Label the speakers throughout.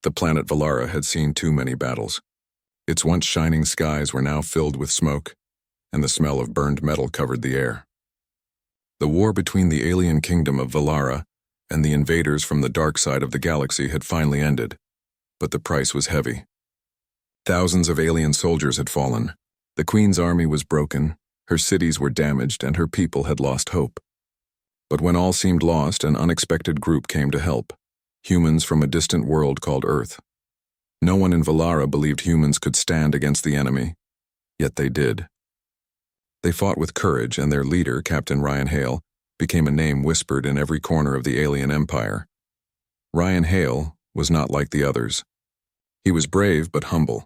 Speaker 1: The planet Valara had seen too many battles. Its once shining skies were now filled with smoke, and the smell of burned metal covered the air. The war between the alien kingdom of Valara and the invaders from the dark side of the galaxy had finally ended, but the price was heavy. Thousands of alien soldiers had fallen. The Queen's army was broken, her cities were damaged, and her people had lost hope. But when all seemed lost, an unexpected group came to help. Humans from a distant world called Earth. No one in Valara believed humans could stand against the enemy, yet they did. They fought with courage, and their leader, Captain Ryan Hale, became a name whispered in every corner of the alien empire. Ryan Hale was not like the others. He was brave but humble.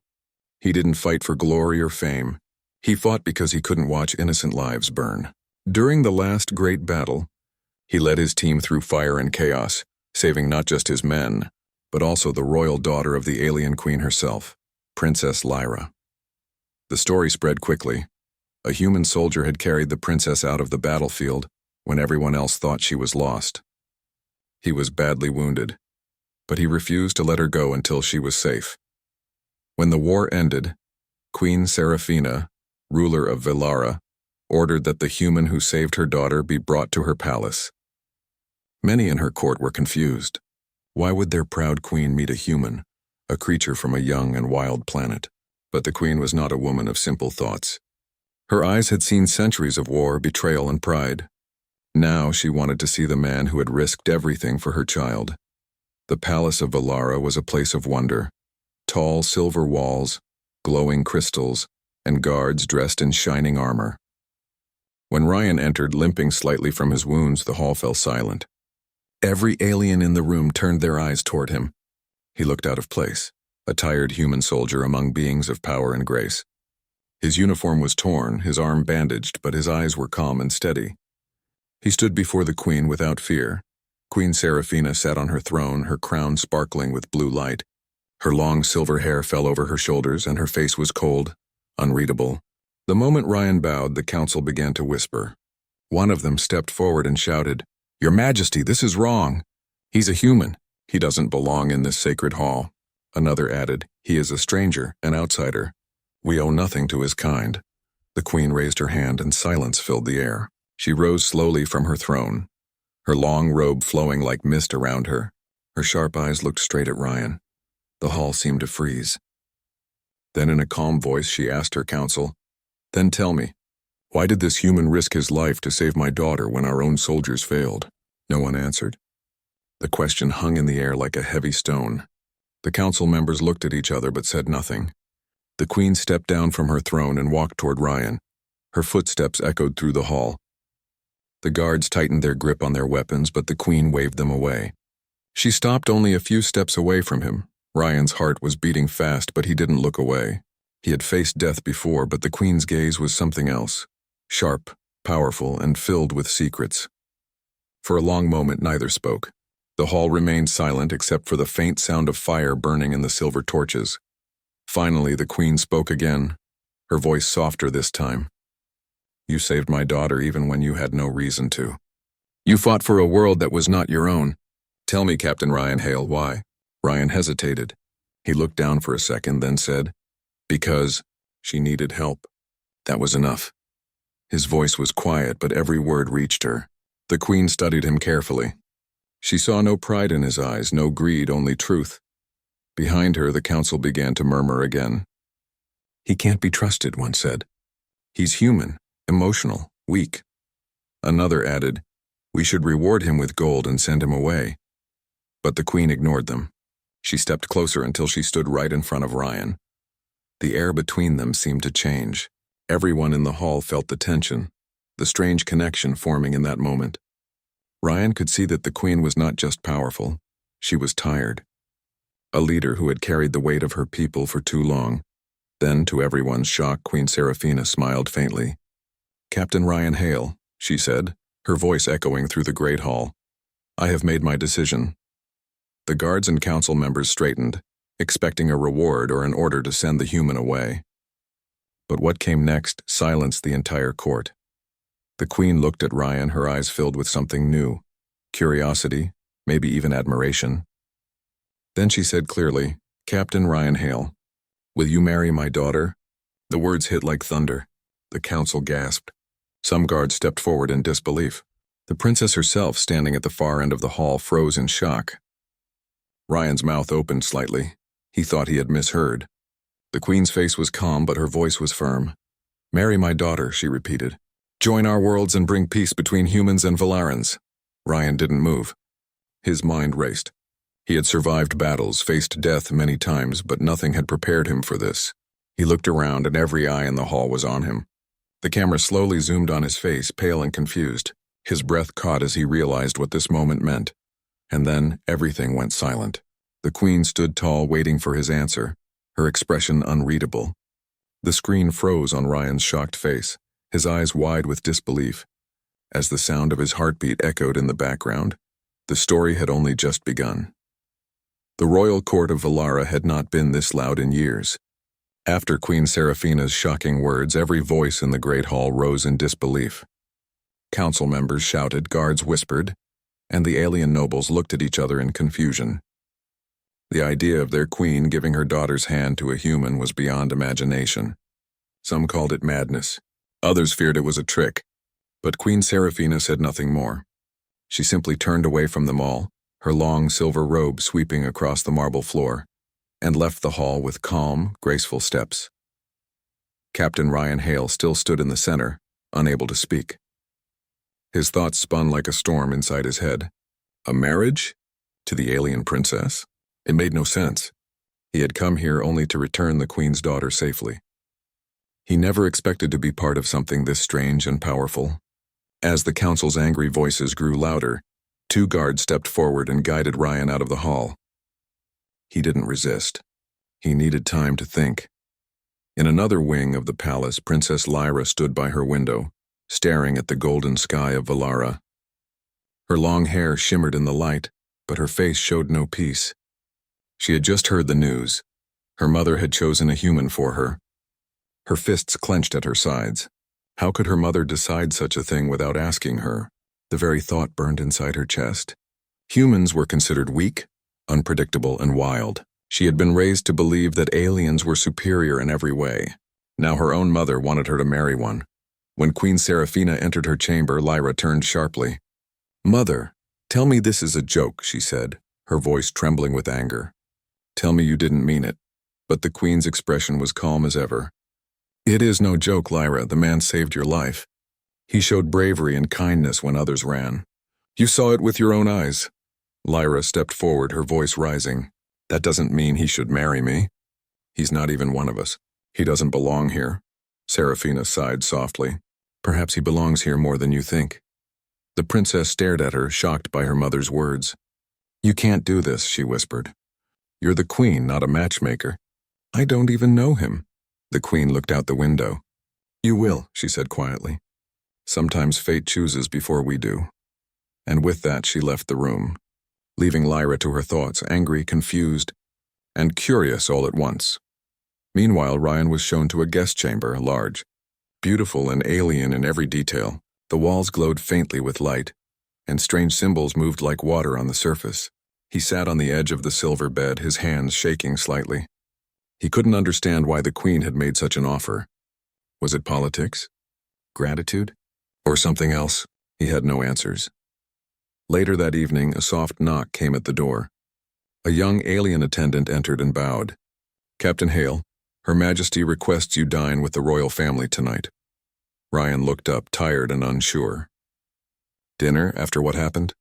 Speaker 1: He didn't fight for glory or fame. He fought because he couldn't watch innocent lives burn. During the last great battle, he led his team through fire and chaos, saving not just his men, but also the royal daughter of the alien queen herself, Princess Lyra. The story spread quickly. A human soldier had carried the princess out of the battlefield when everyone else thought she was lost. He was badly wounded, but he refused to let her go until she was safe. When the war ended, Queen Seraphina, ruler of Valara, ordered that the human who saved her daughter be brought to her palace. Many in her court were confused. Why would their proud queen meet a human, a creature from a young and wild planet? But the queen was not a woman of simple thoughts. Her eyes had seen centuries of war, betrayal, and pride. Now she wanted to see the man who had risked everything for her child. The palace of Valara was a place of wonder. Tall silver walls, glowing crystals, and guards dressed in shining armor. When Ryan entered, limping slightly from his wounds, the hall fell silent. Every alien in the room turned their eyes toward him. He looked out of place, a tired human soldier among beings of power and grace. His uniform was torn, his arm bandaged, but his eyes were calm and steady. He stood before the queen without fear. Queen Seraphina sat on her throne, her crown sparkling with blue light. Her long silver hair fell over her shoulders, and her face was cold, unreadable. The moment Ryan bowed, the council began to whisper. One of them stepped forward and shouted, "Your Majesty, this is wrong. He's a human. He doesn't belong in this sacred hall." Another added, "He is a stranger, an outsider. We owe nothing to his kind." The queen raised her hand, and silence filled the air. She rose slowly from her throne, her long robe flowing like mist around her. Her sharp eyes looked straight at Ryan. The hall seemed to freeze. Then in a calm voice she asked her council, "Then tell me, why did this human risk his life to save my daughter when our own soldiers failed?" No one answered. The question hung in the air like a heavy stone. The council members looked at each other but said nothing. The queen stepped down from her throne and walked toward Ryan. Her footsteps echoed through the hall. The guards tightened their grip on their weapons, but the queen waved them away. She stopped only a few steps away from him. Ryan's heart was beating fast, but he didn't look away. He had faced death before, but the queen's gaze was something else. Sharp, powerful, and filled with secrets. For a long moment, neither spoke. The hall remained silent except for the faint sound of fire burning in the silver torches. Finally, the queen spoke again, her voice softer this time. "You saved my daughter even when you had no reason to. You fought for a world that was not your own. Tell me, Captain Ryan Hale, why?" Ryan hesitated. He looked down for a second, then said, "Because she needed help." That was enough. His voice was quiet, but every word reached her. The queen studied him carefully. She saw no pride in his eyes, no greed, only truth. Behind her, the council began to murmur again. "He can't be trusted," one said. "He's human, emotional, weak." Another added, "We should reward him with gold and send him away." But the queen ignored them. She stepped closer until she stood right in front of Ryan. The air between them seemed to change. Everyone in the hall felt the tension, the strange connection forming in that moment. Ryan could see that the queen was not just powerful, she was tired. A leader who had carried the weight of her people for too long. Then, to everyone's shock, Queen Seraphina smiled faintly. "Captain Ryan Hale," she said, her voice echoing through the great hall. "I have made my decision." The guards and council members straightened, expecting a reward or an order to send the human away. But what came next silenced the entire court. The queen looked at Ryan, her eyes filled with something new, curiosity, maybe even admiration. Then she said clearly, "Captain Ryan Hale, will you marry my daughter?" The words hit like thunder. The council gasped. Some guards stepped forward in disbelief. The princess herself, standing at the far end of the hall, froze in shock. Ryan's mouth opened slightly. He thought he had misheard. The queen's face was calm, but her voice was firm. "Marry my daughter," she repeated. "Join our worlds and bring peace between humans and Valarans." Ryan didn't move. His mind raced. He had survived battles, faced death many times, but nothing had prepared him for this. He looked around, and every eye in the hall was on him. The camera slowly zoomed on his face, pale and confused. His breath caught as he realized what this moment meant. And then everything went silent. The queen stood tall, waiting for his answer, her expression unreadable. The screen froze on Ryan's shocked face, his eyes wide with disbelief. As the sound of his heartbeat echoed in the background, the story had only just begun. The royal court of Valara had not been this loud in years. After Queen Seraphina's shocking words, every voice in the great hall rose in disbelief. Council members shouted, guards whispered, and the alien nobles looked at each other in confusion. The idea of their queen giving her daughter's hand to a human was beyond imagination. Some called it madness. Others feared it was a trick. But Queen Seraphina said nothing more. She simply turned away from them all, her long silver robe sweeping across the marble floor, and left the hall with calm, graceful steps. Captain Ryan Hale still stood in the center, unable to speak. His thoughts spun like a storm inside his head. A marriage? To the alien princess? It made no sense. He had come here only to return the queen's daughter safely. He never expected to be part of something this strange and powerful. As the council's angry voices grew louder, 2 guards stepped forward and guided Ryan out of the hall. He didn't resist. He needed time to think. In another wing of the palace, Princess Lyra stood by her window, staring at the golden sky of Valara. Her long hair shimmered in the light, but her face showed no peace. She had just heard the news. Her mother had chosen a human for her. Her fists clenched at her sides. How could her mother decide such a thing without asking her? The very thought burned inside her chest. Humans were considered weak, unpredictable, and wild. She had been raised to believe that aliens were superior in every way. Now her own mother wanted her to marry one. When Queen Seraphina entered her chamber, Lyra turned sharply. "Mother, tell me this is a joke," she said, her voice trembling with anger. "Tell me you didn't mean it." But the queen's expression was calm as ever. "It is no joke, Lyra. The man saved your life. He showed bravery and kindness when others ran. You saw it with your own eyes." Lyra stepped forward, her voice rising. "That doesn't mean he should marry me. He's not even one of us. He doesn't belong here." Seraphina sighed softly. "Perhaps he belongs here more than you think." The princess stared at her, shocked by her mother's words. "You can't do this," she whispered. "You're the queen, not a matchmaker." "I don't even know him." The queen looked out the window. "You will," she said quietly. "Sometimes fate chooses before we do." And with that she left the room, leaving Lyra to her thoughts, angry, confused, and curious all at once. Meanwhile, Ryan was shown to a guest chamber, large, beautiful and alien in every detail. The walls glowed faintly with light, and strange symbols moved like water on the surface. He sat on the edge of the silver bed, his hands shaking slightly. He couldn't understand why the queen had made such an offer. Was it politics? Gratitude? Or something else? He had no answers. Later that evening, a soft knock came at the door. A young alien attendant entered and bowed. "Captain Hale, Her Majesty requests you dine with the royal family tonight." Ryan looked up, tired and unsure. "Dinner after what happened?"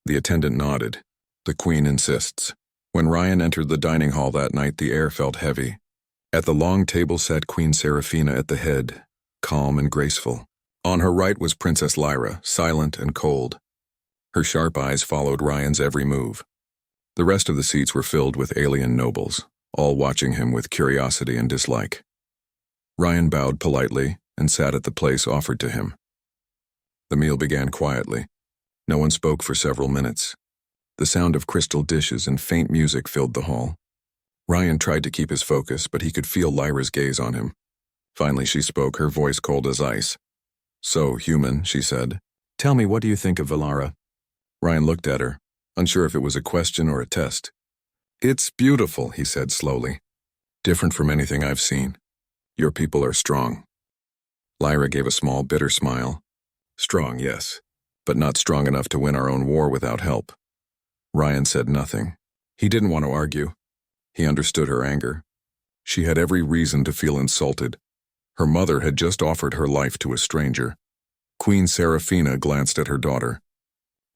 Speaker 1: The attendant nodded. "The Queen insists." When Ryan entered the dining hall that night, the air felt heavy. At the long table sat Queen Seraphina at the head, calm and graceful. On her right was Princess Lyra, silent and cold. Her sharp eyes followed Ryan's every move. The rest of the seats were filled with alien nobles, all watching him with curiosity and dislike. Ryan bowed politely and sat at the place offered to him. The meal began quietly. No one spoke for several minutes. The sound of crystal dishes and faint music filled the hall. Ryan tried to keep his focus, but he could feel Lyra's gaze on him. Finally she spoke, her voice cold as ice. "So, human," she said. "Tell me, what do you think of Valara?" Ryan looked at her, unsure if it was a question or a test. It's beautiful, he said slowly. Different from anything I've seen. Your people are strong. Lyra gave a small, bitter smile. Strong, yes, but not strong enough to win our own war without help. Ryan said nothing. He didn't want to argue. He understood her anger. She had every reason to feel insulted. Her mother had just offered her life to a stranger. Queen Seraphina glanced at her daughter.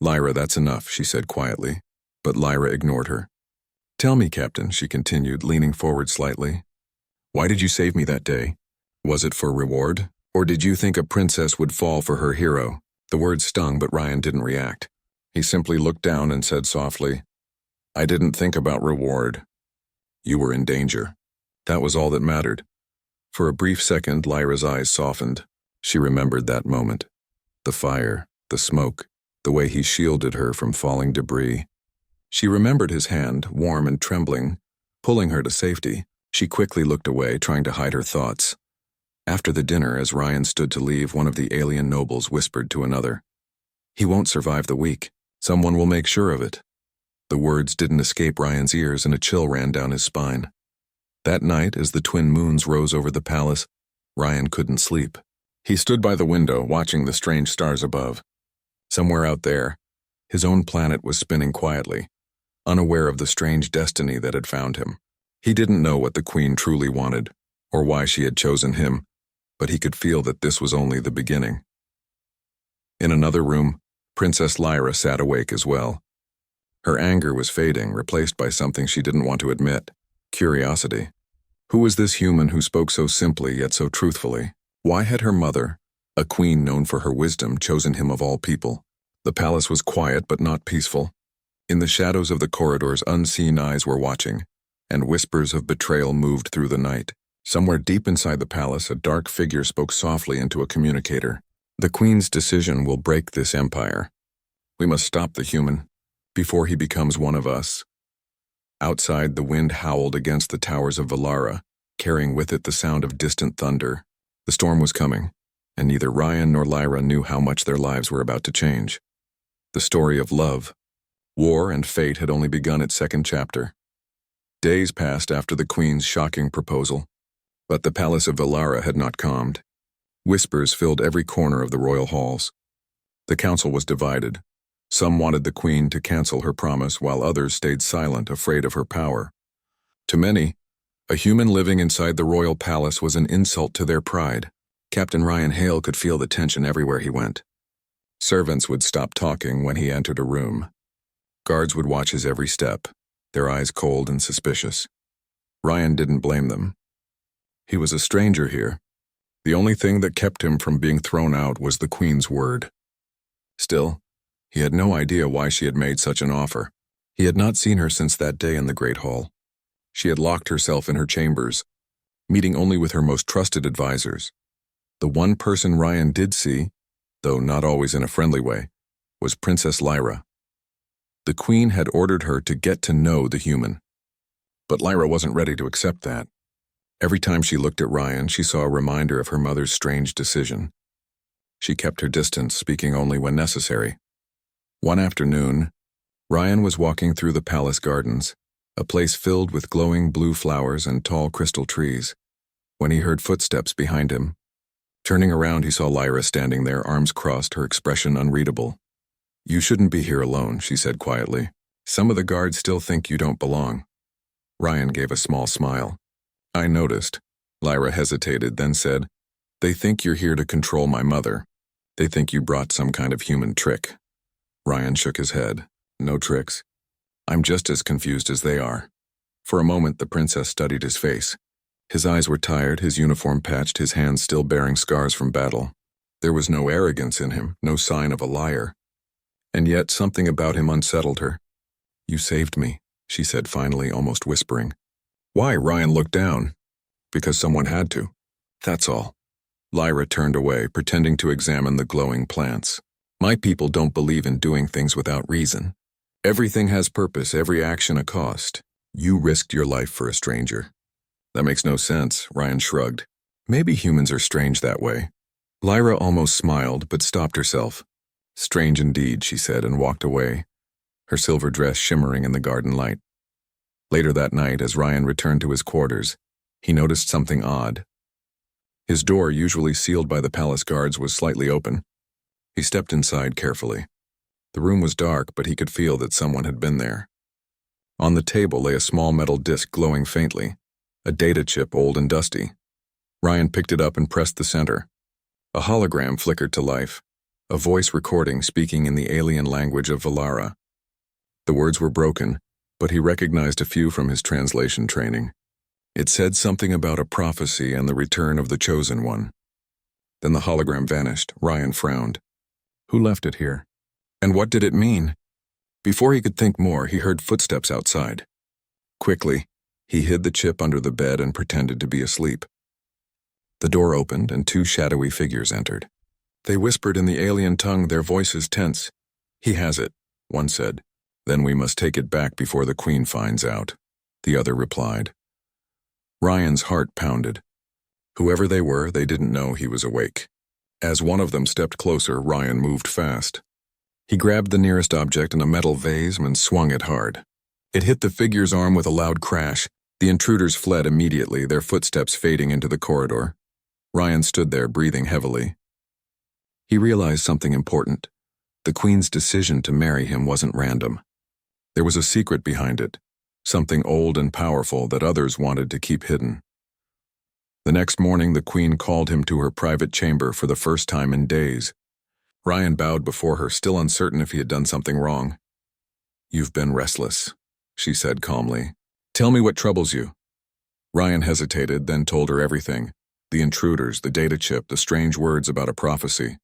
Speaker 1: Lyra, that's enough, she said quietly, but Lyra ignored her. Tell me, Captain, she continued, leaning forward slightly. Why did you save me that day? Was it for reward? Or did you think a princess would fall for her hero? The words stung, but Ryan didn't react. He simply looked down and said softly, I didn't think about reward. You were in danger. That was all that mattered. For a brief second, Lyra's eyes softened. She remembered that moment. The fire, the smoke, the way he shielded her from falling debris. She remembered his hand, warm and trembling, pulling her to safety. She quickly looked away, trying to hide her thoughts. After the dinner, as Ryan stood to leave, one of the alien nobles whispered to another, He won't survive the week. Someone will make sure of it. The words didn't escape Ryan's ears, and a chill ran down his spine. That night, as the twin moons rose over the palace, Ryan couldn't sleep. He stood by the window, watching the strange stars above. Somewhere out there, his own planet was spinning quietly, unaware of the strange destiny that had found him. He didn't know what the Queen truly wanted, or why she had chosen him, but he could feel that this was only the beginning. In another room, Princess Lyra sat awake as well. Her anger was fading, replaced by something she didn't want to admit: curiosity. Who was this human who spoke so simply yet so truthfully? Why had her mother, a queen known for her wisdom, chosen him of all people? The palace was quiet but not peaceful. In the shadows of the corridors, unseen eyes were watching, and whispers of betrayal moved through the night. Somewhere deep inside the palace, a dark figure spoke softly into a communicator. The Queen's decision will break this empire. We must stop the human before he becomes one of us. Outside, the wind howled against the towers of Valara, carrying with it the sound of distant thunder. The storm was coming, and neither Ryan nor Lyra knew how much their lives were about to change. The story of love, war, and fate had only begun its second chapter. Days passed after the Queen's shocking proposal, but the palace of Valara had not calmed. Whispers filled every corner of the royal halls. The council was divided. Some wanted the Queen to cancel her promise, while others stayed silent, afraid of her power. To many, a human living inside the royal palace was an insult to their pride. Captain Ryan Hale could feel the tension everywhere he went. Servants would stop talking when he entered a room. Guards would watch his every step, their eyes cold and suspicious. Ryan didn't blame them. He was a stranger here. The only thing that kept him from being thrown out was the Queen's word. Still, he had no idea why she had made such an offer. He had not seen her since that day in the Great Hall. She had locked herself in her chambers, meeting only with her most trusted advisors. The one person Ryan did see, though not always in a friendly way, was Princess Lyra. The Queen had ordered her to get to know the human. But Lyra wasn't ready to accept that. Every time she looked at Ryan, she saw a reminder of her mother's strange decision. She kept her distance, speaking only when necessary. One afternoon, Ryan was walking through the palace gardens, a place filled with glowing blue flowers and tall crystal trees, when he heard footsteps behind him. Turning around, he saw Lyra standing there, arms crossed, her expression unreadable. "You shouldn't be here alone," she said quietly. "Some of the guards still think you don't belong." Ryan gave a small smile. "I noticed." Lyra hesitated, then said, "They think you're here to control my mother. They think you brought some kind of human trick." Ryan shook his head. "No tricks. I'm just as confused as they are." For a moment, the princess studied his face. His eyes were tired, his uniform patched, his hands still bearing scars from battle. There was no arrogance in him, no sign of a liar. And yet something about him unsettled her. "You saved me," she said finally, almost whispering. "Why?" Ryan looked down. "Because someone had to. That's all." Lyra turned away, pretending to examine the glowing plants. "My people don't believe in doing things without reason. Everything has purpose, every action a cost. You risked your life for a stranger." "That makes no sense," Ryan shrugged. "Maybe humans are strange that way." Lyra almost smiled, but stopped herself. "Strange indeed," she said, and walked away, her silver dress shimmering in the garden light. Later that night, as Ryan returned to his quarters, he noticed something odd. His door, usually sealed by the palace guards, was slightly open. He stepped inside carefully. The room was dark, but he could feel that someone had been there. On the table lay a small metal disc glowing faintly, a data chip old and dusty. Ryan picked it up and pressed the center. A hologram flickered to life, a voice recording speaking in the alien language of Valara. The words were broken, but he recognized a few from his translation training. It said something about a prophecy and the return of the Chosen One. Then the hologram vanished. Ryan frowned. Who left it here? And what did it mean? Before he could think more, he heard footsteps outside. Quickly, he hid the chip under the bed and pretended to be asleep. The door opened and two shadowy figures entered. They whispered in the alien tongue, their voices tense. "He has it," one said. "Then we must take it back before the Queen finds out," the other replied. Ryan's heart pounded. Whoever they were, they didn't know he was awake. As one of them stepped closer, Ryan moved fast. He grabbed the nearest object in a metal vase and swung it hard. It hit the figure's arm with a loud crash. The intruders fled immediately, their footsteps fading into the corridor. Ryan stood there, breathing heavily. He realized something important. The Queen's decision to marry him wasn't random. There was a secret behind it, something old and powerful that others wanted to keep hidden. The next morning, the Queen called him to her private chamber for the first time in days. Ryan bowed before her, still uncertain if he had done something wrong. "You've been restless," she said calmly. "Tell me what troubles you." Ryan hesitated, then told her everything. The intruders, the data chip, the strange words about a prophecy.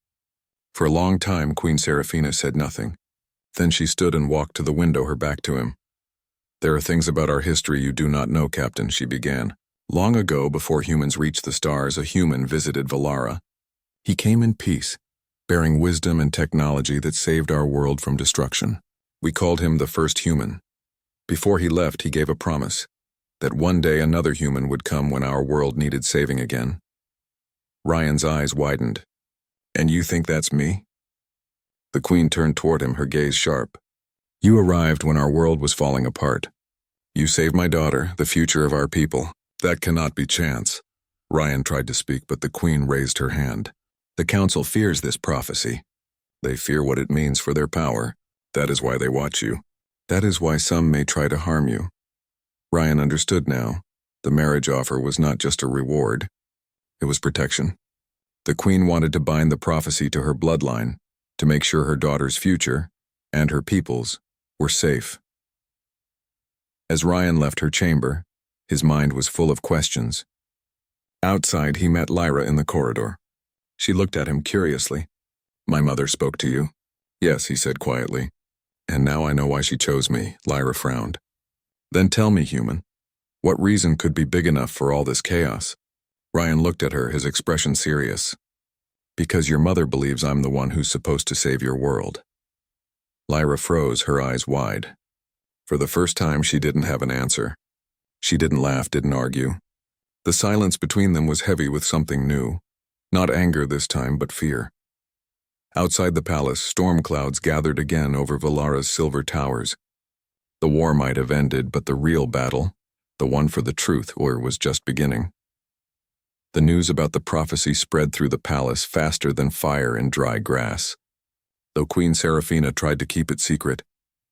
Speaker 1: For a long time, Queen Seraphina said nothing. Then she stood and walked to the window, her back to him. "There are things about our history you do not know, Captain," she began. "Long ago, before humans reached the stars, a human visited Valara. He came in peace, bearing wisdom and technology that saved our world from destruction. We called him the first human. Before he left, he gave a promise that one day another human would come when our world needed saving again." Ryan's eyes widened. "And you think that's me?" The Queen turned toward him, her gaze sharp. "You arrived when our world was falling apart. You saved my daughter, the future of our people. That cannot be chance." Ryan tried to speak, but the Queen raised her hand. "The Council fears this prophecy. They fear what it means for their power. That is why they watch you. That is why some may try to harm you." Ryan understood now. The marriage offer was not just a reward. It was protection. The Queen wanted to bind the prophecy to her bloodline, to make sure her daughter's future, and her people's, were safe. As Ryan left her chamber, his mind was full of questions. Outside, he met Lyra in the corridor. She looked at him curiously. "My mother spoke to you?" "Yes," he said quietly. "And now I know why she chose me," Lyra frowned. "Then tell me, human, what reason could be big enough for all this chaos?" Ryan looked at her, his expression serious. "Because your mother believes I'm the one who's supposed to save your world." Lyra froze, her eyes wide. For the first time, she didn't have an answer. She didn't laugh, didn't argue. The silence between them was heavy with something new. Not anger this time, but fear. Outside the palace, storm clouds gathered again over Valara's silver towers. The war might have ended, but the real battle, the one for the truth, was just beginning. The news about the prophecy spread through the palace faster than fire in dry grass. Though Queen Seraphina tried to keep it secret,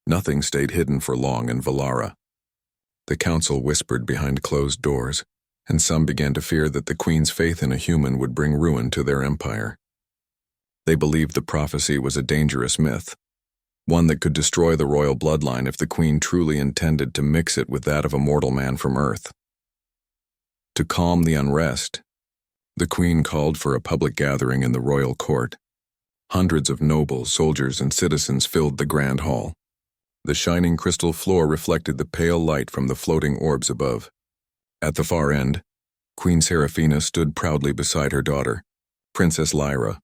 Speaker 1: nothing stayed hidden for long in Valara. The council whispered behind closed doors, and some began to fear that the Queen's faith in a human would bring ruin to their empire. They believed the prophecy was a dangerous myth, one that could destroy the royal bloodline if the Queen truly intended to mix it with that of a mortal man from Earth. To calm the unrest, the Queen called for a public gathering in the royal court. Hundreds of nobles, soldiers, and citizens filled the grand hall. The shining crystal floor reflected the pale light from the floating orbs above. At the far end, Queen Seraphina stood proudly beside her daughter, Princess Lyra.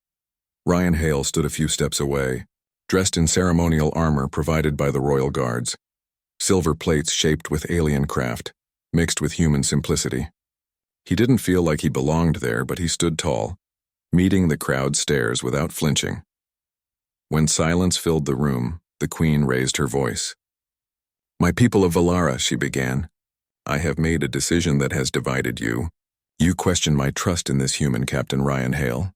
Speaker 1: Ryan Hale stood a few steps away, dressed in ceremonial armor provided by the royal guards. Silver plates shaped with alien craft, mixed with human simplicity. He didn't feel like he belonged there, but he stood tall, meeting the crowd's stares without flinching. When silence filled the room, the Queen raised her voice. My people of Valara, she began. I have made a decision that has divided you. You question my trust in this human, Captain Ryan Hale.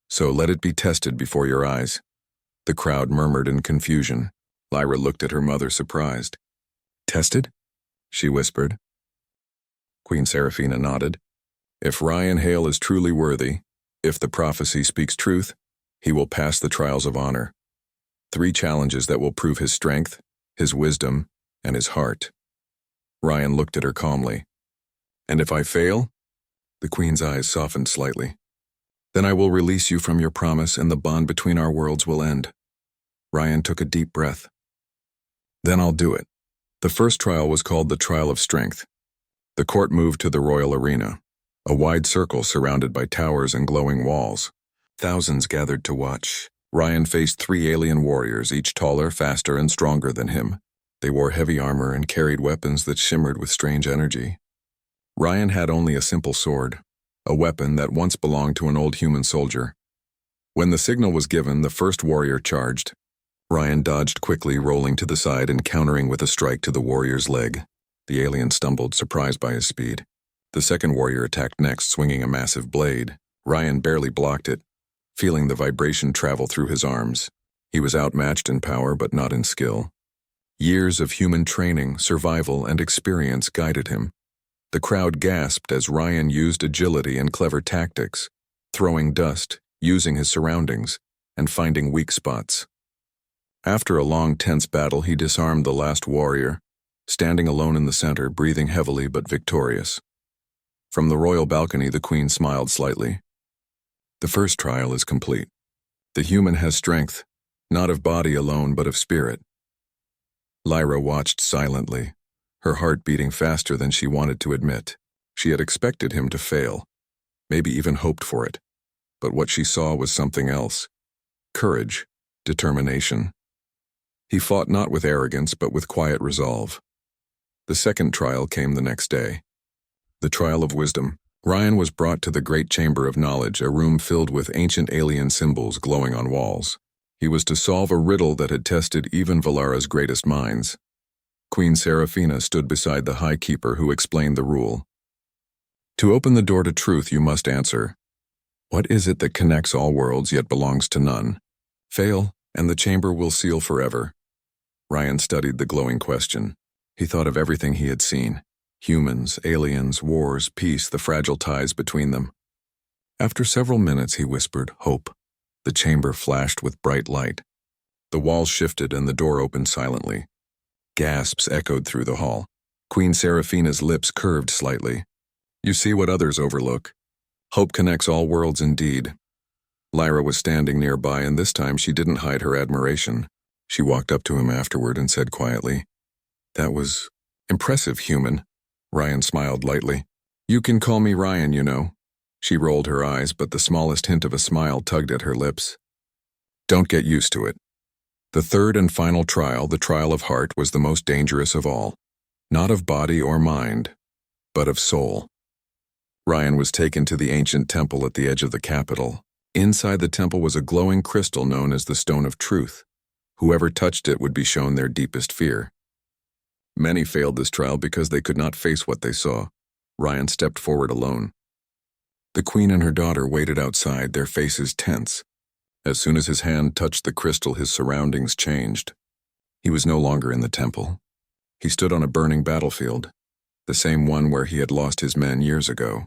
Speaker 1: So let it be tested before your eyes. The crowd murmured in confusion. Lyra looked at her mother, surprised. Tested? She whispered. Queen Seraphina nodded. If Ryan Hale is truly worthy, if the prophecy speaks truth, he will pass the trials of honor. 3 challenges that will prove his strength, his wisdom, and his heart. Ryan looked at her calmly. And if I fail? The Queen's eyes softened slightly. Then I will release you from your promise and the bond between our worlds will end. Ryan took a deep breath. Then I'll do it. The first trial was called the Trial of Strength. The court moved to the royal arena, a wide circle surrounded by towers and glowing walls. Thousands gathered to watch. Ryan faced 3 alien warriors, each taller, faster, and stronger than him. They wore heavy armor and carried weapons that shimmered with strange energy. Ryan had only a simple sword, a weapon that once belonged to an old human soldier. When the signal was given, the first warrior charged. Ryan dodged quickly, rolling to the side and countering with a strike to the warrior's leg. The alien stumbled, surprised by his speed. The second warrior attacked next, swinging a massive blade. Ryan barely blocked it, feeling the vibration travel through his arms. He was outmatched in power, but not in skill. Years of human training, survival, and experience guided him. The crowd gasped as Ryan used agility and clever tactics, throwing dust, using his surroundings, and finding weak spots. After a long, tense battle, he disarmed the last warrior, standing alone in the center, breathing heavily but victorious. From the royal balcony, the Queen smiled slightly. The first trial is complete. The human has strength, not of body alone but of spirit. Lyra watched silently, her heart beating faster than she wanted to admit. She had expected him to fail, maybe even hoped for it. But what she saw was something else. Courage, determination. He fought not with arrogance but with quiet resolve. The second trial came the next day. The trial of wisdom. Ryan was brought to the great chamber of knowledge, a room filled with ancient alien symbols glowing on walls. He was to solve a riddle that had tested even Valara's greatest minds. Queen Seraphina stood beside the High Keeper, who explained the rule. To open the door to truth, you must answer, what is it that connects all worlds yet belongs to none? Fail, and the chamber will seal forever. Ryan studied the glowing question. He thought of everything he had seen. Humans, aliens, wars, peace, the fragile ties between them. After several minutes, he whispered, hope. The chamber flashed with bright light. The walls shifted and the door opened silently. Gasps echoed through the hall. Queen Seraphina's lips curved slightly. You see what others overlook. Hope connects all worlds indeed. Lyra was standing nearby, and this time she didn't hide her admiration. She walked up to him afterward and said quietly, That was impressive, human. Ryan smiled lightly. You can call me Ryan, you know. She rolled her eyes, but the smallest hint of a smile tugged at her lips. Don't get used to it. The third and final trial, the trial of heart, was the most dangerous of all. Not of body or mind, but of soul. Ryan was taken to the ancient temple at the edge of the capital. Inside the temple was a glowing crystal known as the Stone of Truth. Whoever touched it would be shown their deepest fear. Many failed this trial because they could not face what they saw. Ryan stepped forward alone. The Queen and her daughter waited outside, their faces tense. As soon as his hand touched the crystal, his surroundings changed. He was no longer in the temple. He stood on a burning battlefield, the same one where he had lost his men years ago.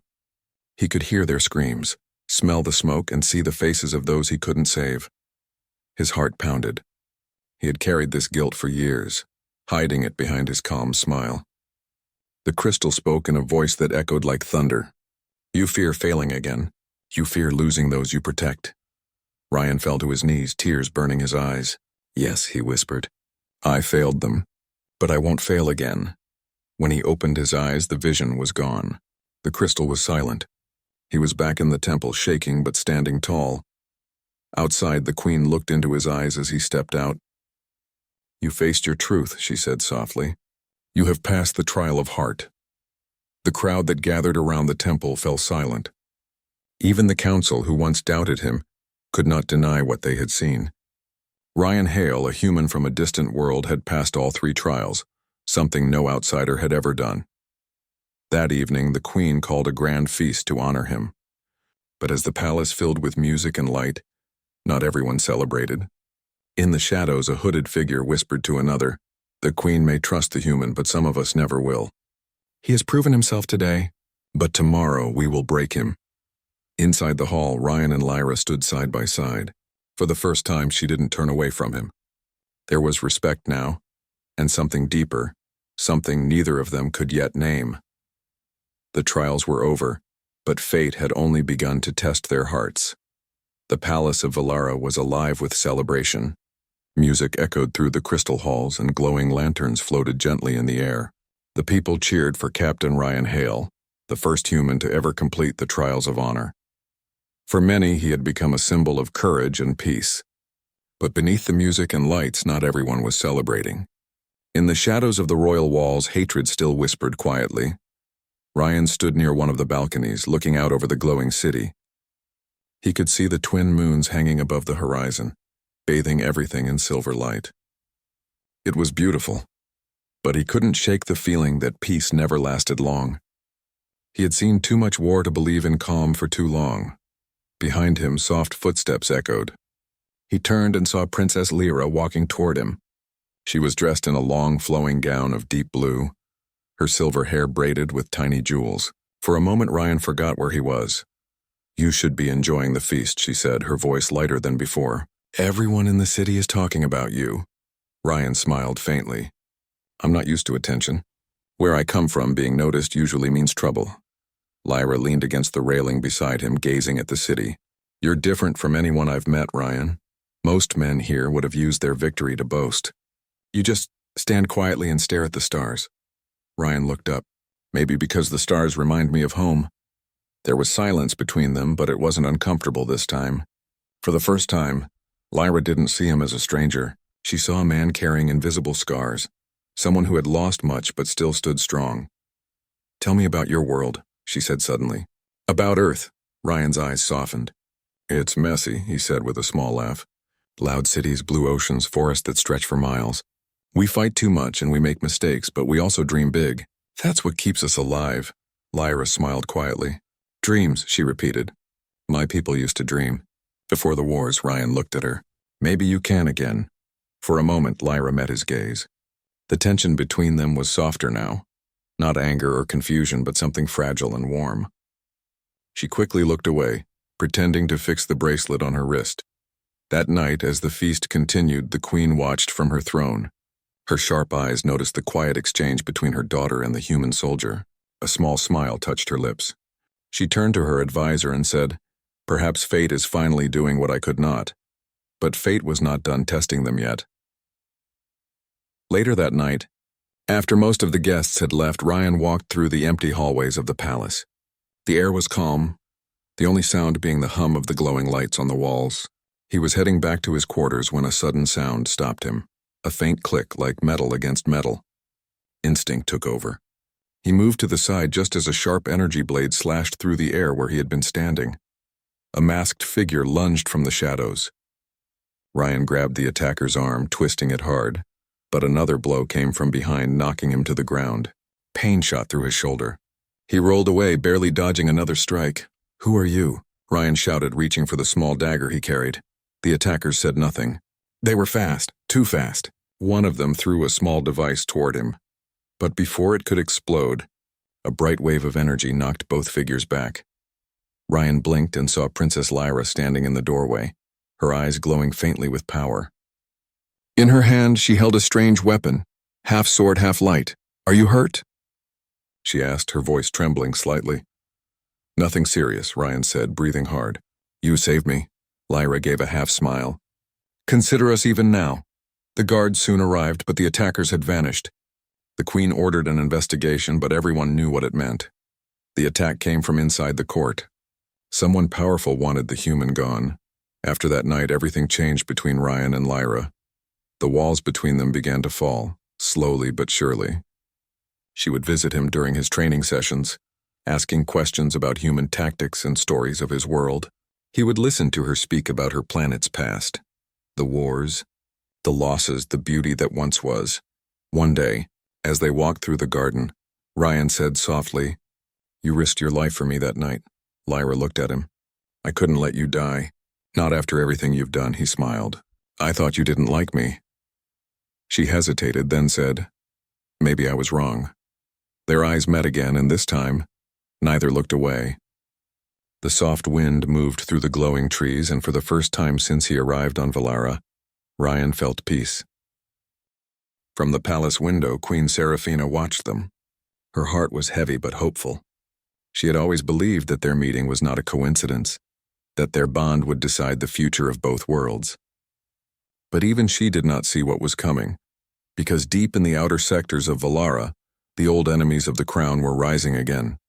Speaker 1: He could hear their screams, smell the smoke, and see the faces of those he couldn't save. His heart pounded. He had carried this guilt for years, hiding it behind his calm smile. The crystal spoke in a voice that echoed like thunder. You fear failing again. You fear losing those you protect. Ryan fell to his knees, tears burning his eyes. Yes, he whispered. I failed them, but I won't fail again. When he opened his eyes, the vision was gone. The crystal was silent. He was back in the temple, shaking but standing tall. Outside, the Queen looked into his eyes as he stepped out. You faced your truth, she said softly. You have passed the trial of heart. The crowd that gathered around the temple fell silent. Even the council, who once doubted him, could not deny what they had seen. Ryan Hale, a human from a distant world, had passed all 3 trials, something no outsider had ever done. That evening, the queen called a grand feast to honor him. But as the palace filled with music and light, not everyone celebrated. In the shadows, a hooded figure whispered to another, "The queen may trust the human, but some of us never will. He has proven himself today, but tomorrow we will break him." Inside the hall, Ryan and Lyra stood side by side. For the first time, she didn't turn away from him. There was respect now, and something deeper, something neither of them could yet name. The trials were over, but fate had only begun to test their hearts. The palace of Valara was alive with celebration. Music echoed through the crystal halls and glowing lanterns floated gently in the air. The people cheered for Captain Ryan Hale, the first human to ever complete the trials of honor. For many, he had become a symbol of courage and peace. But beneath the music and lights, not everyone was celebrating. In the shadows of the royal walls, hatred still whispered quietly. Ryan stood near one of the balconies, looking out over the glowing city. He could see the twin moons hanging above the horizon, bathing everything in silver light. It was beautiful, but he couldn't shake the feeling that peace never lasted long. He had seen too much war to believe in calm for too long. Behind him, soft footsteps echoed. He turned and saw Princess Lyra walking toward him. She was dressed in a long, flowing gown of deep blue, her silver hair braided with tiny jewels. For a moment, Ryan forgot where he was. "You should be enjoying the feast," she said, her voice lighter than before. "Everyone in the city is talking about you." Ryan smiled faintly. "I'm not used to attention. Where I come from, being noticed usually means trouble." Lyra leaned against the railing beside him, gazing at the city. "You're different from anyone I've met, Ryan. Most men here would have used their victory to boast. You just stand quietly and stare at the stars." Ryan looked up. Maybe because the stars remind me of home. There was silence between them, but it wasn't uncomfortable this time. For the first time, Lyra didn't see him as a stranger. She saw a man carrying invisible scars, someone who had lost much but still stood strong. "Tell me about your world," she said suddenly. "About Earth." Ryan's eyes softened. "It's messy," he said with a small laugh. "Loud cities, blue oceans, forests that stretch for miles. We fight too much and we make mistakes, but we also dream big. That's what keeps us alive." Lyra smiled quietly. "Dreams," she repeated. "My people used to dream. Before the wars," Ryan looked at her. "Maybe you can again." For a moment, Lyra met his gaze. The tension between them was softer now. Not anger or confusion, but something fragile and warm. She quickly looked away, pretending to fix the bracelet on her wrist. That night, as the feast continued, the queen watched from her throne. Her sharp eyes noticed the quiet exchange between her daughter and the human soldier. A small smile touched her lips. She turned to her advisor and said, "Perhaps fate is finally doing what I could not." But fate was not done testing them yet. Later that night, after most of the guests had left, Ryan walked through the empty hallways of the palace. The air was calm, the only sound being the hum of the glowing lights on the walls. He was heading back to his quarters when a sudden sound stopped him. A faint click like metal against metal. Instinct took over. He moved to the side just as a sharp energy blade slashed through the air where he had been standing. A masked figure lunged from the shadows. Ryan grabbed the attacker's arm, twisting it hard, but another blow came from behind, knocking him to the ground. Pain shot through his shoulder. He rolled away, barely dodging another strike. "Who are you?" Ryan shouted, reaching for the small dagger he carried. The attackers said nothing. They were fast, too fast. One of them threw a small device toward him. But before it could explode, a bright wave of energy knocked both figures back. Ryan blinked and saw Princess Lyra standing in the doorway, her eyes glowing faintly with power. In her hand, she held a strange weapon, half sword, half light. "Are you hurt?" she asked, her voice trembling slightly. "Nothing serious," Ryan said, breathing hard. "You saved me." Lyra gave a half smile. "Consider us even now." The guards soon arrived, but the attackers had vanished. The queen ordered an investigation, but everyone knew what it meant. The attack came from inside the court. Someone powerful wanted the human gone. After that night, everything changed between Ryan and Lyra. The walls between them began to fall, slowly but surely. She would visit him during his training sessions, asking questions about human tactics and stories of his world. He would listen to her speak about her planet's past, the wars, the losses, the beauty that once was. One day, As they walked through the garden, Ryan said softly, "You risked your life for me that night." Lyra looked at him. "I couldn't let you die. Not after everything you've done," he smiled. "I thought you didn't like me." She hesitated, then said, "Maybe I was wrong." Their eyes met again, and this time, neither looked away. The soft wind moved through the glowing trees, and for the first time since he arrived on Valara, Ryan felt peace. From the palace window, Queen Seraphina watched them. Her heart was heavy but hopeful. She had always believed that their meeting was not a coincidence, that their bond would decide the future of both worlds. But even she did not see what was coming, because deep in the outer sectors of Valara, the old enemies of the crown were rising again.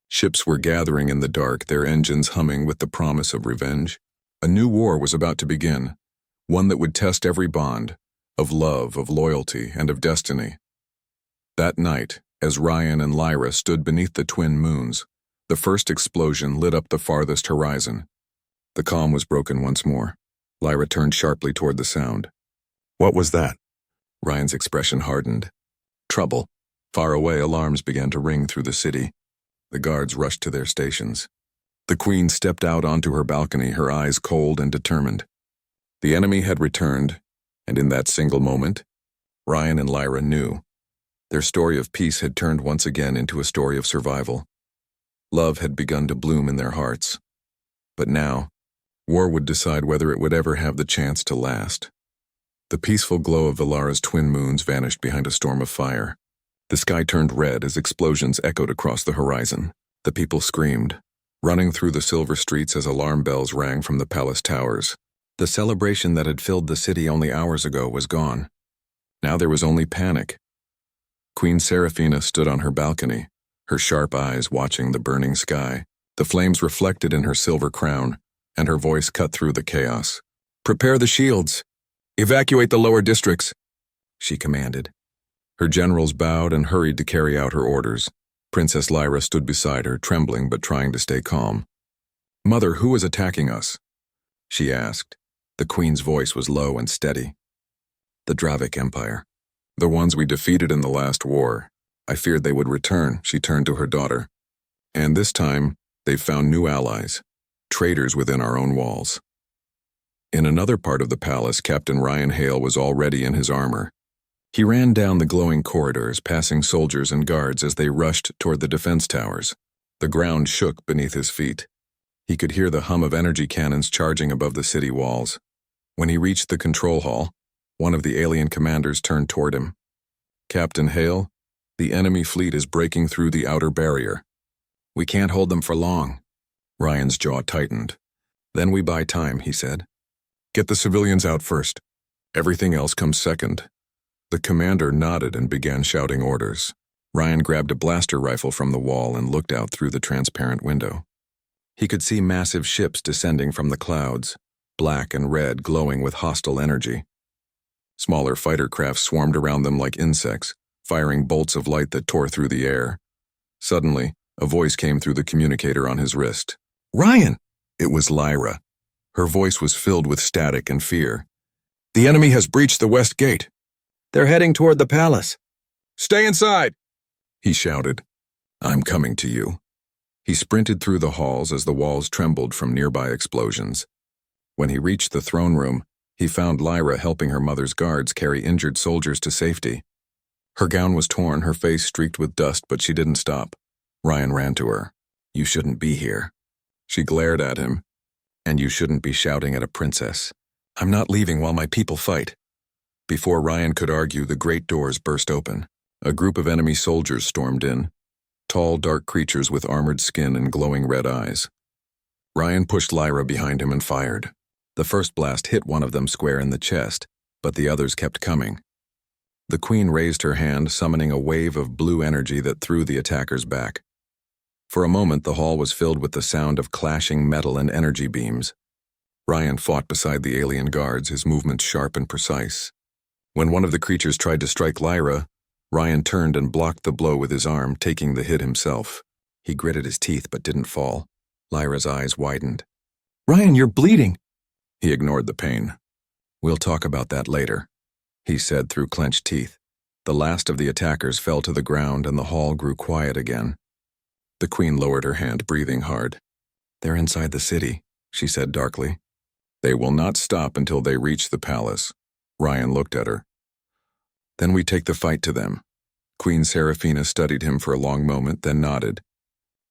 Speaker 1: Ships were gathering in the dark, their engines humming with the promise of revenge. A new war was about to begin, one that would test every bond, of love, of loyalty, and of destiny. That night, as Ryan and Lyra stood beneath the twin moons, the first explosion lit up the farthest horizon. The calm was broken once more. Lyra turned sharply toward the sound. "What was that?" Ryan's expression hardened. "Trouble." Far away, alarms began to ring through the city. The guards rushed to their stations. The queen stepped out onto her balcony, her eyes cold and determined. The enemy had returned, and in that single moment, Ryan and Lyra knew. Their story of peace had turned once again into a story of survival. Love had begun to bloom in their hearts. But now, war would decide whether it would ever have the chance to last. The peaceful glow of Valara's twin moons vanished behind a storm of fire. The sky turned red as explosions echoed across the horizon. The people screamed, running through the silver streets as alarm bells rang from the palace towers. The celebration that had filled the city only hours ago was gone. Now there was only panic. Queen Seraphina stood on her balcony, her sharp eyes watching the burning sky. The flames reflected in her silver crown, and her voice cut through the chaos. "Prepare the shields! Evacuate the lower districts!" she commanded. Her generals bowed and hurried to carry out her orders. Princess Lyra stood beside her, trembling but trying to stay calm. "Mother, who is attacking us?" she asked. The queen's voice was low and steady. "The Dravic Empire. The ones we defeated in the last war. I feared they would return," she turned to her daughter. "And this time, they've found new allies, traitors within our own walls." In another part of the palace, Captain Ryan Hale was already in his armor. He ran down the glowing corridors, passing soldiers and guards as they rushed toward the defense towers. The ground shook beneath his feet. He could hear the hum of energy cannons charging above the city walls. When he reached the control hall, one of the alien commanders turned toward him. "Captain Hale, the enemy fleet is breaking through the outer barrier." "We can't hold them for long." Ryan's jaw tightened. "Then we buy time," he said. "Get the civilians out first. Everything else comes second." The commander nodded and began shouting orders. Ryan grabbed a blaster rifle from the wall and looked out through the transparent window. He could see massive ships descending from the clouds, black and red glowing with hostile energy. Smaller fighter craft swarmed around them like insects, firing bolts of light that tore through the air. Suddenly, a voice came through the communicator on his wrist. "Ryan!" It was Lyra. Her voice was filled with static and fear. "The enemy has breached the west gate. They're heading toward the palace." "Stay inside!" he shouted. "I'm coming to you." He sprinted through the halls as the walls trembled from nearby explosions. When he reached the throne room, he found Lyra helping her mother's guards carry injured soldiers to safety. Her gown was torn, her face streaked with dust, but she didn't stop. Ryan ran to her. "You shouldn't be here." She glared at him. "And you shouldn't be shouting at a princess. I'm not leaving while my people fight." Before Ryan could argue, the great doors burst open. A group of enemy soldiers stormed in, tall, dark creatures with armored skin and glowing red eyes. Ryan pushed Lyra behind him and fired. The first blast hit one of them square in the chest, but the others kept coming. The queen raised her hand, summoning a wave of blue energy that threw the attackers back. For a moment, the hall was filled with the sound of clashing metal and energy beams. Ryan fought beside the alien guards, his movements sharp and precise. When one of the creatures tried to strike Lyra, Ryan turned and blocked the blow with his arm, taking the hit himself. He gritted his teeth but didn't fall. Lyra's eyes widened. "Ryan, you're bleeding!" He ignored the pain. "We'll talk about that later," he said through clenched teeth. The last of the attackers fell to the ground and the hall grew quiet again. The queen lowered her hand, breathing hard. "They're inside the city," she said darkly. "They will not stop until they reach the palace." Ryan looked at her. "Then we take the fight to them." Queen Seraphina studied him for a long moment, then nodded.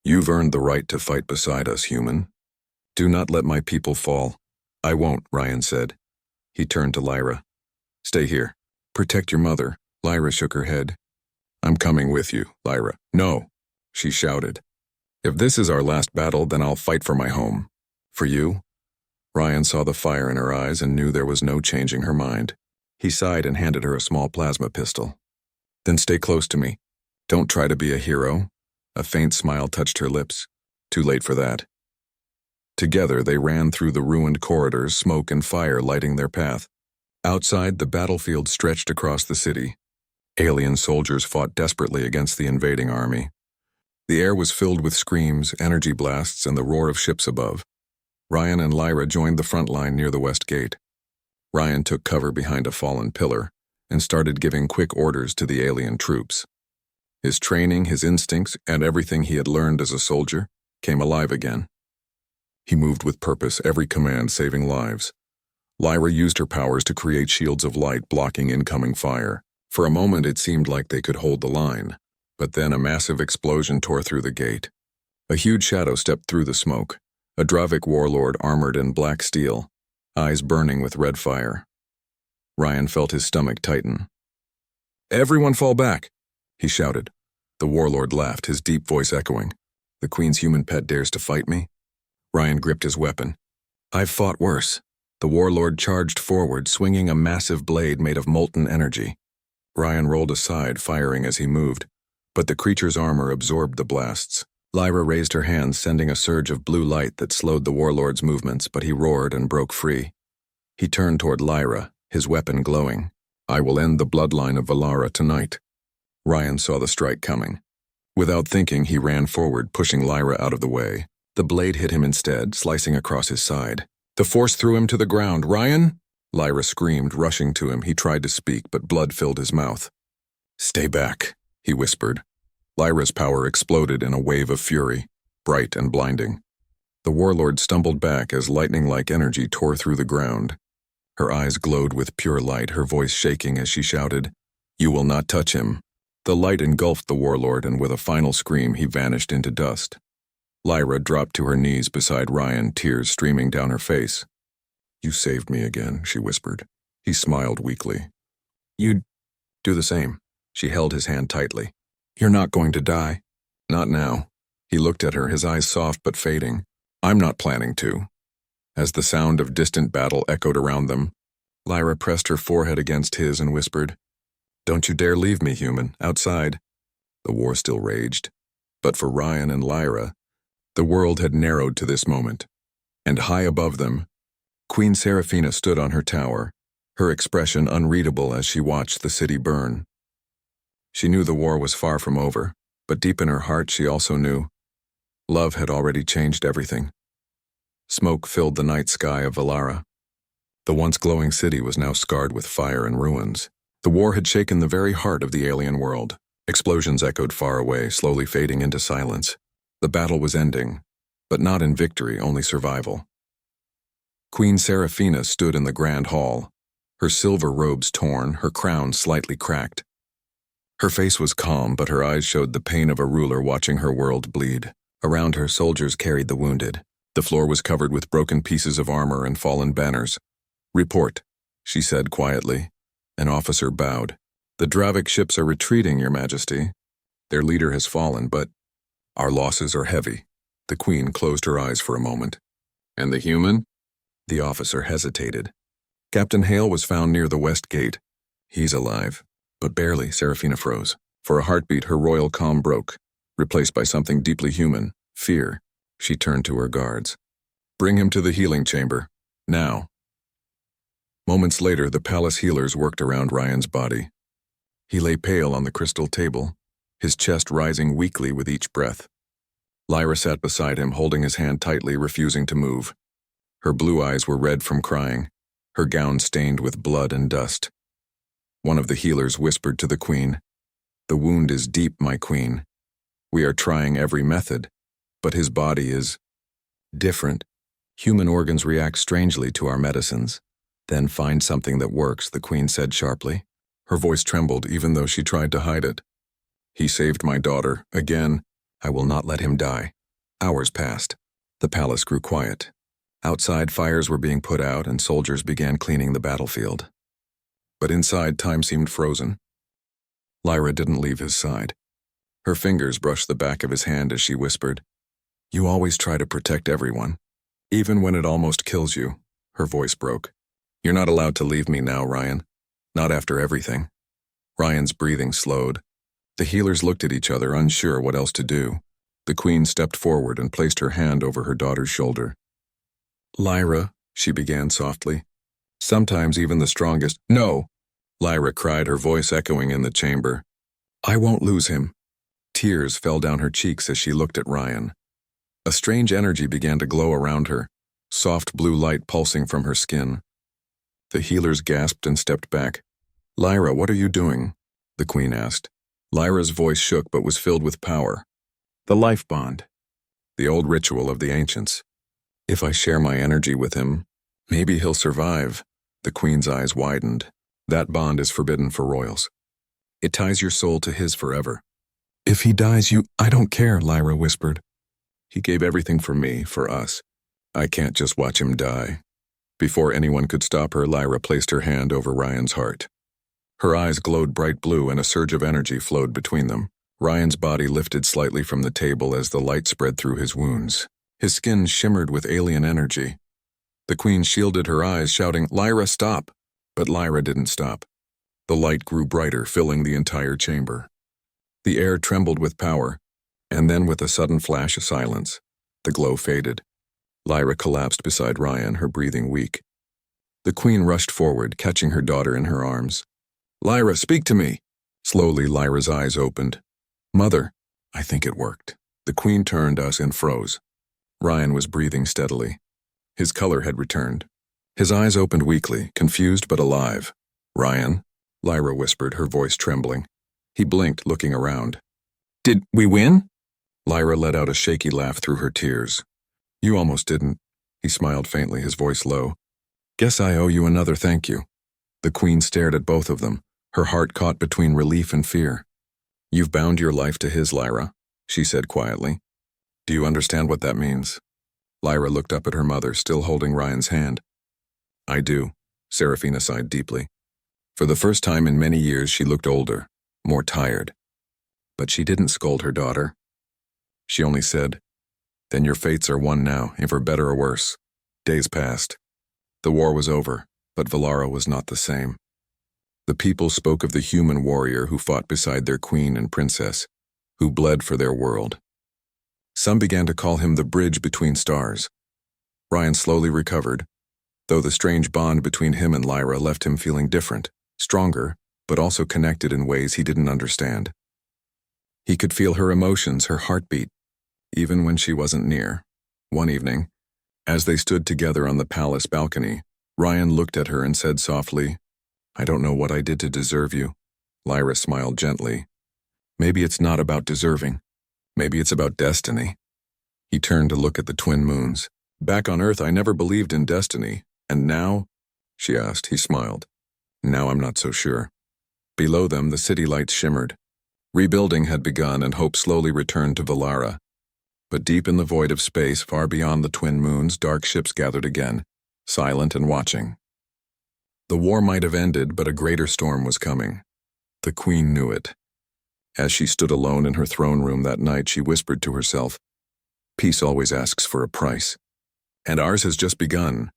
Speaker 1: "You've earned the right to fight beside us, human. Do not let my people fall." "I won't," Ryan said. He turned to Lyra. "Stay here. Protect your mother." Lyra shook her head. "I'm coming with you, Lyra." "No," she shouted. "If this is our last battle, then I'll fight for my home." "For you?" Ryan saw the fire in her eyes and knew there was no changing her mind. He sighed and handed her a small plasma pistol. "Then stay close to me. Don't try to be a hero." A faint smile touched her lips. Too late for that. Together they ran through the ruined corridors, smoke and fire lighting their path. Outside, the battlefield stretched across the city. Alien soldiers fought desperately against the invading army. The air was filled with screams, energy blasts, and the roar of ships above. Ryan and Lyra joined the front line near the west gate. Ryan took cover behind a fallen pillar and started giving quick orders to the alien troops. His training, his instincts, and everything he had learned as a soldier came alive again. He moved with purpose, every command saving lives. Lyra used her powers to create shields of light blocking incoming fire. For a moment it seemed like they could hold the line, but then a massive explosion tore through the gate. A huge shadow stepped through the smoke, a Dravic warlord armored in black steel, eyes burning with red fire. Ryan felt his stomach tighten. "Everyone fall back," he shouted. The warlord laughed, his deep voice echoing. "The Queen's human pet dares to fight me?" Ryan gripped his weapon. "I've fought worse." The warlord charged forward, swinging a massive blade made of molten energy. Ryan rolled aside, firing as he moved, but the creature's armor absorbed the blasts. Lyra raised her hands, sending a surge of blue light that slowed the warlord's movements, but he roared and broke free. He turned toward Lyra, his weapon glowing. "I will end the bloodline of Valara tonight." Ryan saw the strike coming. Without thinking, he ran forward, pushing Lyra out of the way. The blade hit him instead, slicing across his side. The force threw him to the ground. "Ryan!" Lyra screamed, rushing to him. He tried to speak, but blood filled his mouth. "Stay back," he whispered. Lyra's power exploded in a wave of fury, bright and blinding. The warlord stumbled back as lightning-like energy tore through the ground. Her eyes glowed with pure light, her voice shaking as she shouted, "You will not touch him." The light engulfed the warlord, and with a final scream, he vanished into dust. Lyra dropped to her knees beside Ryan, tears streaming down her face. "You saved me again," she whispered. He smiled weakly. "You'd do the same." She held his hand tightly. "You're not going to die." "Not now." He looked at her, his eyes soft but fading. "I'm not planning to." As the sound of distant battle echoed around them, Lyra pressed her forehead against his and whispered, "Don't you dare leave me, human, outside." The war still raged, but for Ryan and Lyra, the world had narrowed to this moment, and high above them, Queen Seraphina stood on her tower, her expression unreadable as she watched the city burn. She knew the war was far from over, but deep in her heart she also knew love had already changed everything. Smoke filled the night sky of Valara. The once glowing city was now scarred with fire and ruins. The war had shaken the very heart of the alien world. Explosions echoed far away, slowly fading into silence. The battle was ending, but not in victory, only survival. Queen Seraphina stood in the grand hall, her silver robes torn, her crown slightly cracked. Her face was calm, but her eyes showed the pain of a ruler watching her world bleed. Around her, soldiers carried the wounded. The floor was covered with broken pieces of armor and fallen banners. "Report," she said quietly. An officer bowed. "The Dravic ships are retreating, Your Majesty. Their leader has fallen, but our losses are heavy." The Queen closed her eyes for a moment. "And the human?" The officer hesitated. "Captain Hale was found near the west gate. He's alive." But barely, Seraphina froze. For a heartbeat, her royal calm broke, replaced by something deeply human, fear. She turned to her guards. "Bring him to the healing chamber, now." Moments later, the palace healers worked around Ryan's body. He lay pale on the crystal table, his chest rising weakly with each breath. Lyra sat beside him, holding his hand tightly, refusing to move. Her blue eyes were red from crying, her gown stained with blood and dust. One of the healers whispered to the queen. "The wound is deep, my queen. We are trying every method, but his body is different. Human organs react strangely to our medicines." "Then find something that works," the queen said sharply. Her voice trembled even though she tried to hide it. "He saved my daughter, again. I will not let him die." Hours passed. The palace grew quiet. Outside, fires were being put out and soldiers began cleaning the battlefield. But inside, time seemed frozen. Lyra didn't leave his side. Her fingers brushed the back of his hand as she whispered, "You always try to protect everyone, even when it almost kills you." Her voice broke. "You're not allowed to leave me now, Ryan. Not after everything." Ryan's breathing slowed. The healers looked at each other, unsure what else to do. The queen stepped forward and placed her hand over her daughter's shoulder. "Lyra," she began softly. "Sometimes even the strongest—" "No!" Lyra cried, her voice echoing in the chamber. "I won't lose him." Tears fell down her cheeks as she looked at Ryan. A strange energy began to glow around her, soft blue light pulsing from her skin. The healers gasped and stepped back. "Lyra, what are you doing?" the queen asked. Lyra's voice shook but was filled with power. "The life bond. The old ritual of the ancients. If I share my energy with him, maybe he'll survive." The queen's eyes widened. "That bond is forbidden for royals. It ties your soul to his forever." "If he dies, I don't care," Lyra whispered. "He gave everything for me, for us. I can't just watch him die." Before anyone could stop her, Lyra placed her hand over Ryan's heart. Her eyes glowed bright blue and a surge of energy flowed between them. Ryan's body lifted slightly from the table as the light spread through his wounds. His skin shimmered with alien energy. The queen shielded her eyes, shouting, "Lyra, stop!" But Lyra didn't stop. The light grew brighter, filling the entire chamber. The air trembled with power, and then with a sudden flash of silence, the glow faded. Lyra collapsed beside Ryan, her breathing weak. The queen rushed forward, catching her daughter in her arms. "Lyra, speak to me!" Slowly, Lyra's eyes opened. "Mother." "I think it worked." The queen turned us and froze. Ryan was breathing steadily. His color had returned. His eyes opened weakly, confused but alive. "Ryan," Lyra whispered, her voice trembling. He blinked, looking around. "Did we win?" Lyra let out a shaky laugh through her tears. "You almost didn't." He smiled faintly, his voice low. "Guess I owe you another thank you." The queen stared at both of them, her heart caught between relief and fear. "You've bound your life to his, Lyra," she said quietly. "Do you understand what that means?" Lyra looked up at her mother, still holding Ryan's hand. "I do," Serafina sighed deeply. For the first time in many years, she looked older, more tired. But she didn't scold her daughter. She only said, "Then your fates are one now, and for better or worse." Days passed. The war was over, but Valara was not the same. The people spoke of the human warrior who fought beside their queen and princess, who bled for their world. Some began to call him the bridge between stars. Ryan slowly recovered, though the strange bond between him and Lyra left him feeling different, stronger, but also connected in ways he didn't understand. He could feel her emotions, her heartbeat, even when she wasn't near. One evening, as they stood together on the palace balcony, Ryan looked at her and said softly, "I don't know what I did to deserve you." Lyra smiled gently. "Maybe it's not about deserving. Maybe it's about destiny." He turned to look at the twin moons. "Back on Earth, I never believed in destiny. And now?" she asked. He smiled. "Now I'm not so sure." Below them, the city lights shimmered. Rebuilding had begun and hope slowly returned to Valara. But deep in the void of space, far beyond the twin moons, dark ships gathered again, silent and watching. The war might have ended, but a greater storm was coming. The queen knew it. As she stood alone in her throne room that night, she whispered to herself, "Peace always asks for a price. And ours has just begun."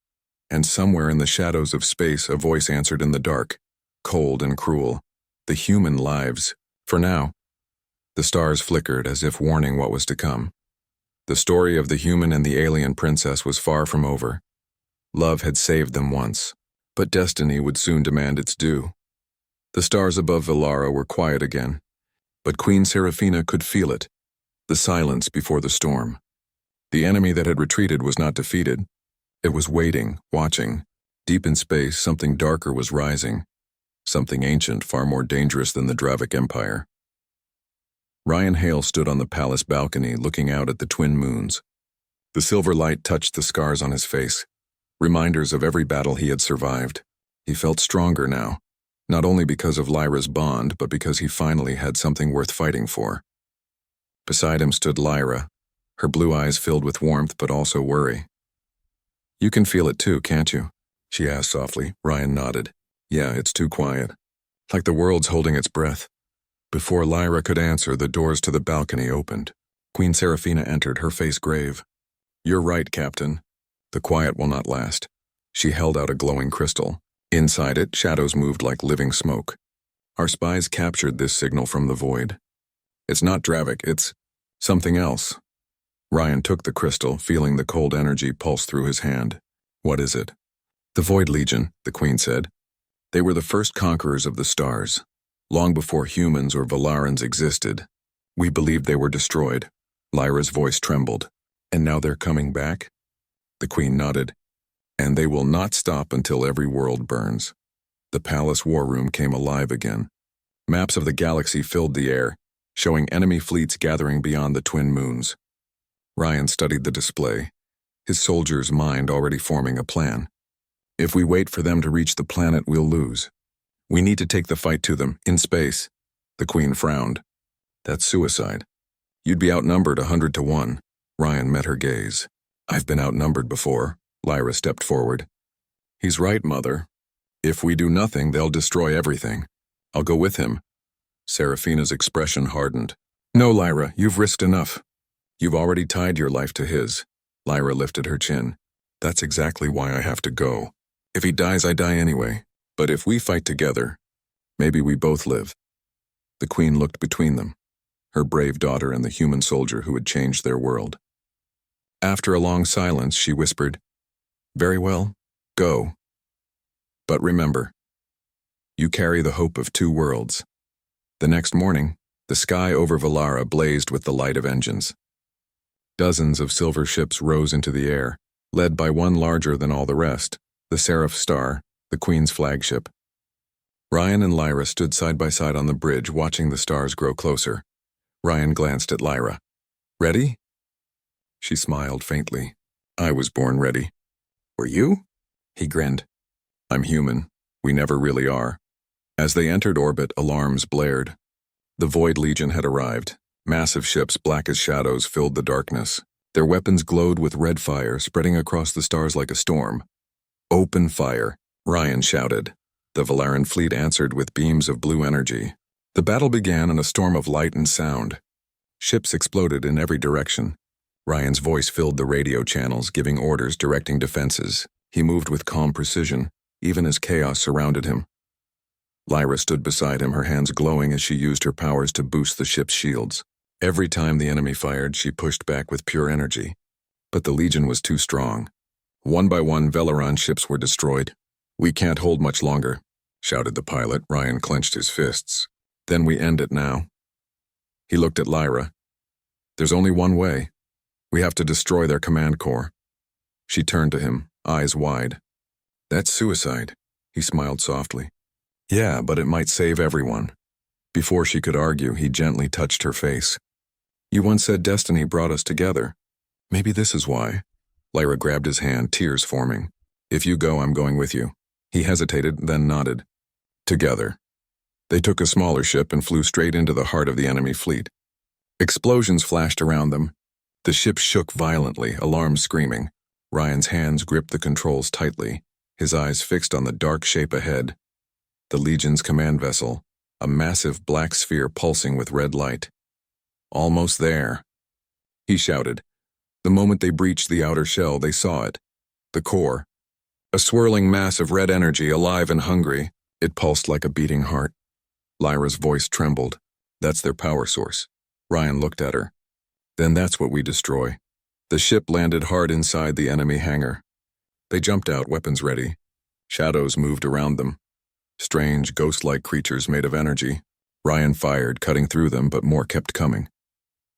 Speaker 1: And somewhere in the shadows of space, a voice answered in the dark, cold and cruel, "The human lives, for now." The stars flickered as if warning what was to come. The story of the human and the alien princess was far from over. Love had saved them once, but destiny would soon demand its due. The stars above Valara were quiet again, but Queen Serafina could feel it, the silence before the storm. The enemy that had retreated was not defeated. It was waiting, watching. Deep in space, something darker was rising. something ancient, far more dangerous than the Dravic Empire. Ryan Hale stood on the palace balcony looking out at the twin moons. The silver light touched the scars on his face, reminders of every battle he had survived. He felt stronger now, not only because of Lyra's bond, but because he finally had something worth fighting for. Beside him stood Lyra, her blue eyes filled with warmth but also worry. "You can feel it too, can't you?" she asked softly. Ryan nodded. "Yeah, it's too quiet. Like the world's holding its breath." Before Lyra could answer, the doors to the balcony opened. Queen Seraphina entered, her face grave. "You're right, Captain. The quiet will not last." She held out a glowing crystal. Inside it, shadows moved like living smoke. "Our spies captured this signal from the void. It's not Dravic, it's something else." Ryan took the crystal, feeling the cold energy pulse through his hand. "What is it?" "The Void Legion," the Queen said. "They were the first conquerors of the stars. Long before humans or Valarans existed. We believed they were destroyed." Lyra's voice trembled. "And now they're coming back?" The Queen nodded. "And they will not stop until every world burns." The palace war room came alive again. Maps of the galaxy filled the air, showing enemy fleets gathering beyond the twin moons. Ryan studied the display, his soldier's mind already forming a plan. "If we wait for them to reach the planet, we'll lose. We need to take the fight to them, in space." The Queen frowned. "That's suicide. You'd be outnumbered 100 to 1. Ryan met her gaze. "I've been outnumbered before." Lyra stepped forward. "He's right, Mother. If we do nothing, they'll destroy everything. I'll go with him." Seraphina's expression hardened. "No, Lyra, you've risked enough. You've already tied your life to his." Lyra lifted her chin. "That's exactly why I have to go. If he dies, I die anyway. But if we fight together, maybe we both live." The Queen looked between them, her brave daughter and the human soldier who had changed their world. After a long silence, she whispered, "Very well, go. But remember, you carry the hope of two worlds." The next morning, the sky over Valara blazed with the light of engines. Dozens of silver ships rose into the air, led by one larger than all the rest, the Seraph Star, the Queen's flagship. Ryan and Lyra stood side by side on the bridge, watching the stars grow closer. Ryan glanced at Lyra. "Ready?" She smiled faintly. "I was born ready." "Were you?" He grinned. "I'm human. We never really are." As they entered orbit, alarms blared. The Void Legion had arrived. Massive ships, black as shadows, filled the darkness. Their weapons glowed with red fire, spreading across the stars like a storm. "Open fire," Ryan shouted. The Valaran fleet answered with beams of blue energy. The battle began in a storm of light and sound. Ships exploded in every direction. Ryan's voice filled the radio channels, giving orders, directing defenses. He moved with calm precision, even as chaos surrounded him. Lyra stood beside him, her hands glowing as she used her powers to boost the ship's shields. Every time the enemy fired, she pushed back with pure energy. But the Legion was too strong. One by one, Velaran ships were destroyed. "We can't hold much longer," shouted the pilot. Ryan clenched his fists. "Then we end it now." He looked at Lyra. "There's only one way. We have to destroy their command core." She turned to him, eyes wide. "That's suicide." He smiled softly. "Yeah, but it might save everyone." Before she could argue, he gently touched her face. "You once said destiny brought us together. Maybe this is why." Lyra grabbed his hand, tears forming. "If you go, I'm going with you." He hesitated, then nodded. Together. They took a smaller ship and flew straight into the heart of the enemy fleet. Explosions flashed around them. The ship shook violently, alarms screaming. Ryan's hands gripped the controls tightly, his eyes fixed on the dark shape ahead. The Legion's command vessel, a massive black sphere pulsing with red light. "Almost there," he shouted. The moment they breached the outer shell, they saw it. The core. A swirling mass of red energy, alive and hungry. It pulsed like a beating heart. Lyra's voice trembled. "That's their power source." Ryan looked at her. "Then that's what we destroy." The ship landed hard inside the enemy hangar. They jumped out, weapons ready. Shadows moved around them. Strange, ghost-like creatures made of energy. Ryan fired, cutting through them, but more kept coming.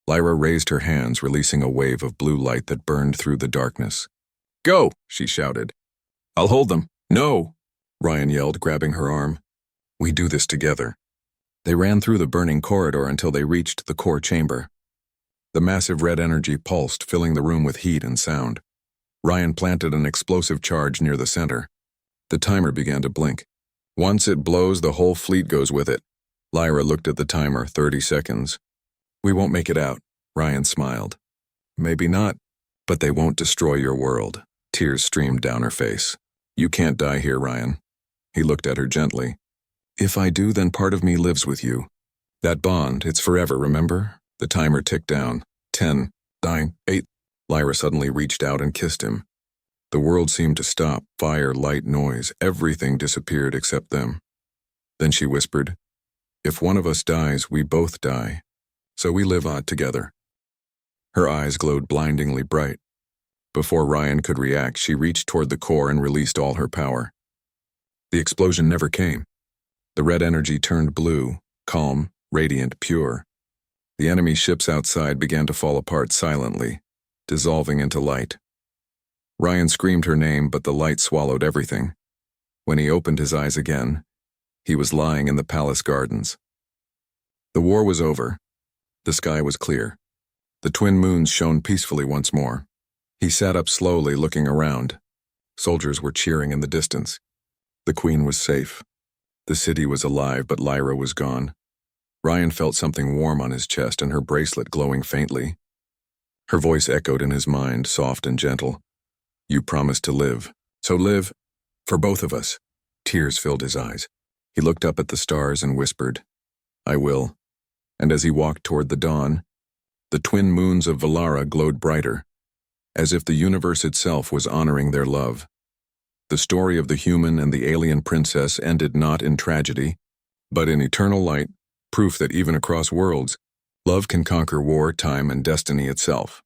Speaker 1: Lyra raised her hands, releasing a wave of blue light that burned through the darkness. "Go!" she shouted. "I'll hold them." "No!" Ryan yelled, grabbing her arm. We do this together. They ran through the burning corridor until they reached the core chamber. The massive red energy pulsed, filling the room with heat and sound. Ryan planted an explosive charge near the center. The timer began to blink. Once it blows, the whole fleet goes with it. Lyra looked at the timer, 30 seconds. We won't make it out, Ryan smiled. Maybe not, but they won't destroy your world. Tears streamed down her face. You can't die here, Ryan. He looked at her gently. If I do, then part of me lives with you. That bond, it's forever, remember? The timer ticked down. 10, 9, 8. Lyra suddenly reached out and kissed him. The world seemed to stop, fire, light, noise, everything disappeared except them. Then she whispered, if one of us dies, we both die. So we live on together. Her eyes glowed blindingly bright. Before Ryan could react, she reached toward the core and released all her power. The explosion never came. The red energy turned blue, calm, radiant, pure. The enemy ships outside began to fall apart silently, dissolving into light. Ryan screamed her name, but the light swallowed everything. When he opened his eyes again, he was lying in the palace gardens. The war was over. The sky was clear. The twin moons shone peacefully once more. He sat up slowly, looking around. Soldiers were cheering in the distance. The queen was safe. The city was alive, but Lyra was gone. Ryan felt something warm on his chest and her bracelet glowing faintly. Her voice echoed in his mind, soft and gentle. You promised to live, so live, for both of us. Tears filled his eyes. He looked up at the stars and whispered, I will. And as he walked toward the dawn, the twin moons of Valara glowed brighter, as if the universe itself was honoring their love. The story of the human and the alien princess ended not in tragedy, but in eternal light, proof that even across worlds, love can conquer war, time, and destiny itself.